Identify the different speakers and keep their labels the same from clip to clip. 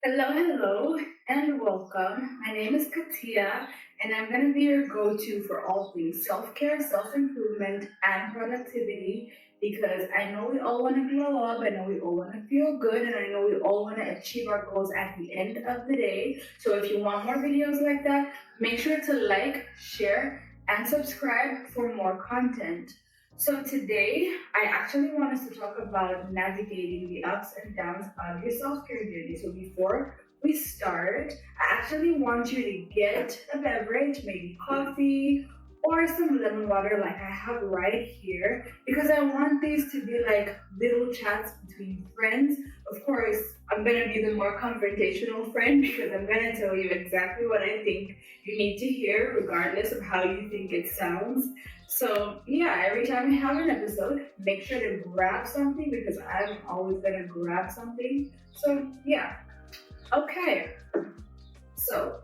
Speaker 1: Hello, and welcome. My name is Katia, and I'm going to be your go to for all things self care, self improvement, and productivity because I know we all want to glow up, I know we all want to feel good, and I know we all want to achieve our goals at the end of the day. So if you want more videos like that, make sure to like, share, and subscribe for more content. So today, I actually want us to talk about navigating the ups and downs of your self-care journey. So before we start, I actually want you to get a beverage, maybe coffee or some lemon water like I have right here, because I want these to be like little chats between friends. Of course, I'm gonna be the more confrontational friend because I'm gonna tell you exactly what I think you need to hear, regardless of how you think it sounds. So yeah, every time I have an episode, make sure to grab something because I'm always gonna grab something. So yeah, okay. So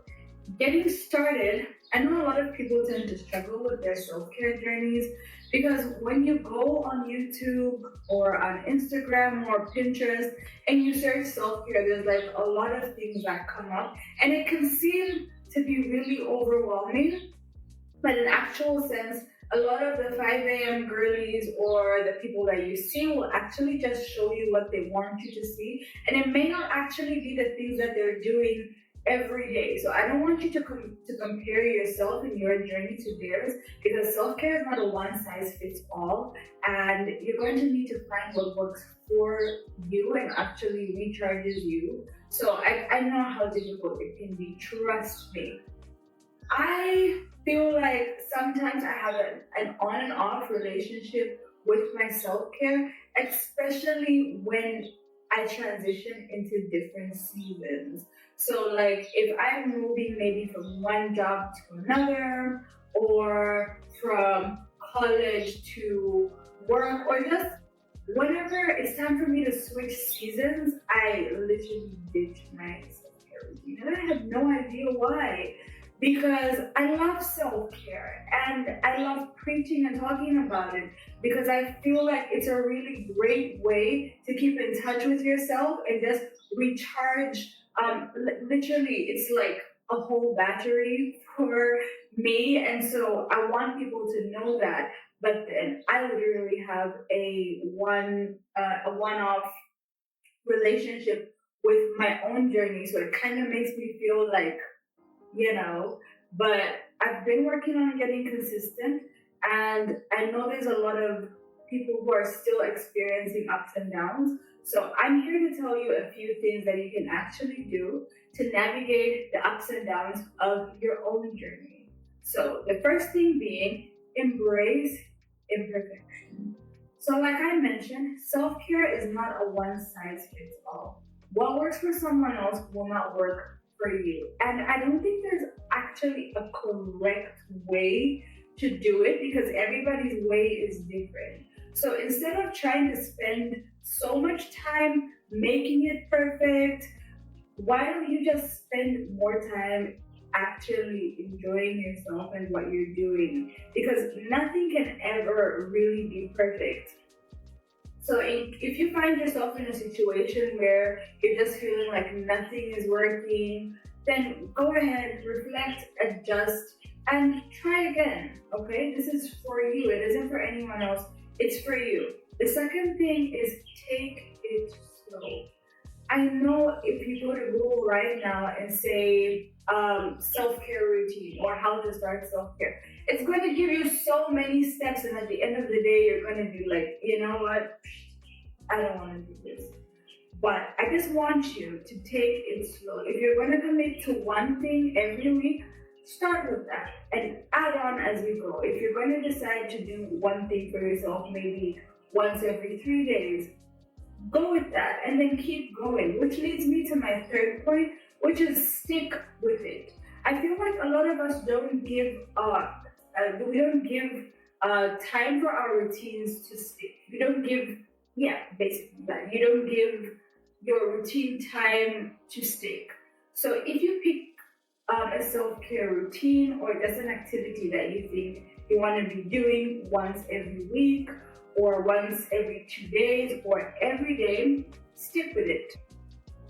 Speaker 1: getting started, I know a lot of people tend to struggle with their self-care journeys because when you go on YouTube or on Instagram or Pinterest and you search self-care, there's like a lot of things that come up and it can seem to be really overwhelming, but in actual sense, a lot of the 5 a.m. girlies or the people that you see will actually just show you what they want you to see. And it may not actually be the things that they're doing every day. So I don't want you to compare yourself and your journey to theirs because self-care is not a one size fits all. And you're going to need to find what works for you and actually recharges you. So I know how difficult it can be. Trust me. I feel like sometimes I have an on and off relationship with my self care, especially when I transition into different seasons. So, like if I'm moving maybe from one job to another, or from college to work, or just whenever it's time for me to switch seasons, I literally ditch my self care routine. And I have no idea why because I love self care and I love preaching and talking about it because I feel like it's a really great way to keep in touch with yourself and just recharge. Literally, it's like a whole battery for me, and so I want people to know that. But then I literally have a one off relationship with my own journey, so it kind of makes me feel like you know. But I've been working on getting consistent, and I know there's a lot of people who are still experiencing ups and downs. So I'm here to tell you a few things that you can actually do to navigate the ups and downs of your own journey. So the first thing being embrace imperfection. So, like I mentioned, self care is not a one size fits all. What works for someone else will not work for you. And I don't think there's actually a correct way to do it because everybody's way is different. So instead of trying to spend so much time making it perfect, why don't you just spend more time actually enjoying yourself and what you're doing? Because nothing can ever really be perfect. So if you find yourself in a situation where you're just feeling like nothing is working, then go ahead, reflect, adjust, and try again. Okay? This is for you. It isn't for anyone else. It's for you. The second thing is take it slow. I know if you go to Google right now and say self-care routine or how to start self-care, it's going to give you so many steps, and at the end of the day, you're going to be like, you know what? I don't want to do this. But I just want you to take it slow. If you're going to commit to one thing every week, start with that and add on as you go. If you're going to decide to do one thing for yourself, maybe once every 3 days, go with that and then keep going. Which leads me to my third point, which is stick with it. I feel like a lot of us don't give we don't give time for our routines to stick. We don't give, yeah, basically that. You don't give your routine time to stick. So if you pick a self-care routine or just an activity that you think you want to be doing once every week or once every 2 days or every day, stick with it.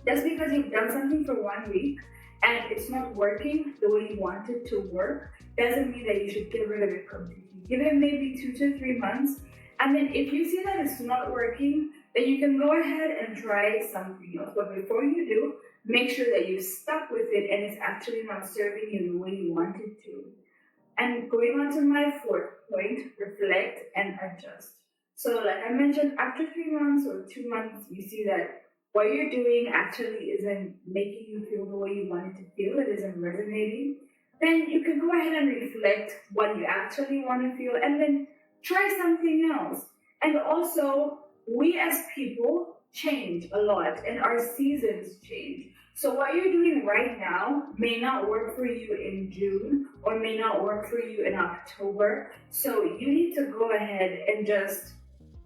Speaker 1: Just because you've done something for 1 week and it's not working the way you want it to work doesn't mean that you should get rid of it completely. Give it maybe 2 to 3 months, and then if you see that it's not working, then you can go ahead and try something else. But before you do, make sure that you stuck with it and it's actually not serving you the way you want it to. And going on to my fourth point, reflect and adjust. So, like I mentioned, after 3 months or 2 months, you see that what you're doing actually isn't making you feel the way you want it to feel, it isn't resonating, then you can go ahead and reflect what you actually want to feel and then try something else. And also, we as people change a lot and our seasons change. So what you're doing right now may not work for you in June or may not work for you in October. So you need to go ahead and just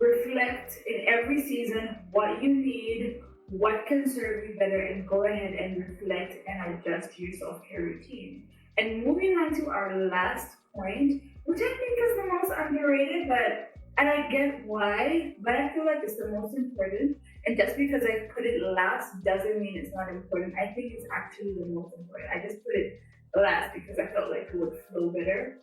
Speaker 1: reflect in every season what you need, what can serve you better, and go ahead and reflect and adjust your self-care routine. And moving on to our last point, which I think is the most underrated, but and I get why, but I feel like it's the most important. And just because I put it last doesn't mean it's not important. I think it's actually the most important. I just put it last because I felt like it would flow better.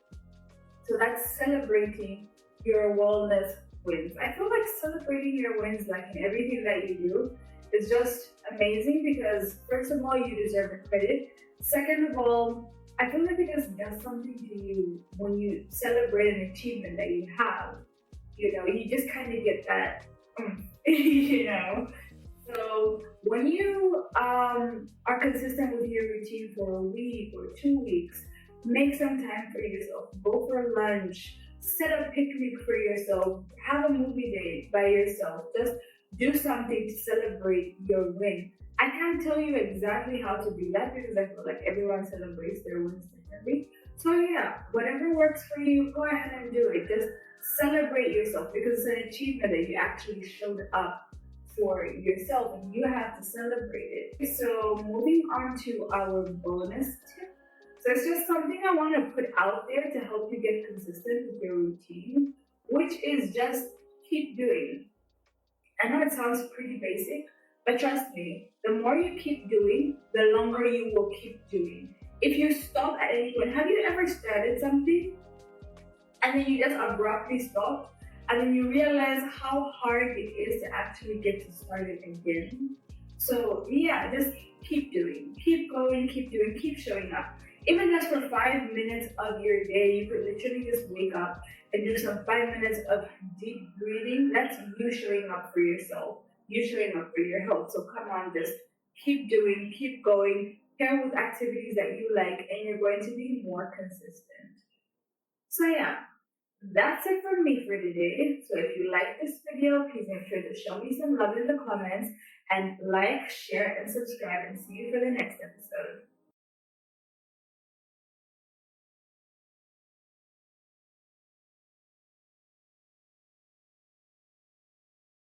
Speaker 1: So that's celebrating your wellness wins. I feel like celebrating your wins, like in everything that you do, is just amazing because, first of all, you deserve the credit. Second of all, I feel like it just does something to you when you celebrate an achievement that you have. You just kind of get that, you know. So when you are consistent with your routine for a week or 2 weeks, make some time for yourself. Go for lunch, set a picnic for yourself, have a movie date by yourself. Just do something to celebrate your win. I can't tell you exactly how to do that because I feel like everyone celebrates their wins differently. So yeah, whatever works for you, go ahead and do it. Just celebrate yourself because it's an achievement that you actually showed up for yourself and you have to celebrate it. So moving on to our bonus tip. So it's just something I want to put out there to help you get consistent with your routine, which is just keep doing. I know it sounds pretty basic, but trust me, the more you keep doing, the longer you will keep doing. If you stop at any point, have you ever started something and then you just abruptly stop and then you realize how hard it is to actually get to start it again? So yeah, just keep doing, keep going, keep doing, keep showing up. Even just for 5 minutes of your day, you could literally just wake up and do some 5 minutes of deep breathing. That's you showing up for yourself, you showing up for your health. So come on, just keep doing, keep going, pair with activities that you like, and you're going to be more consistent. So yeah, that's it from me for today. So if you like this video, please make sure to show me some love in the comments and like, share, and subscribe, and see you for the next episode.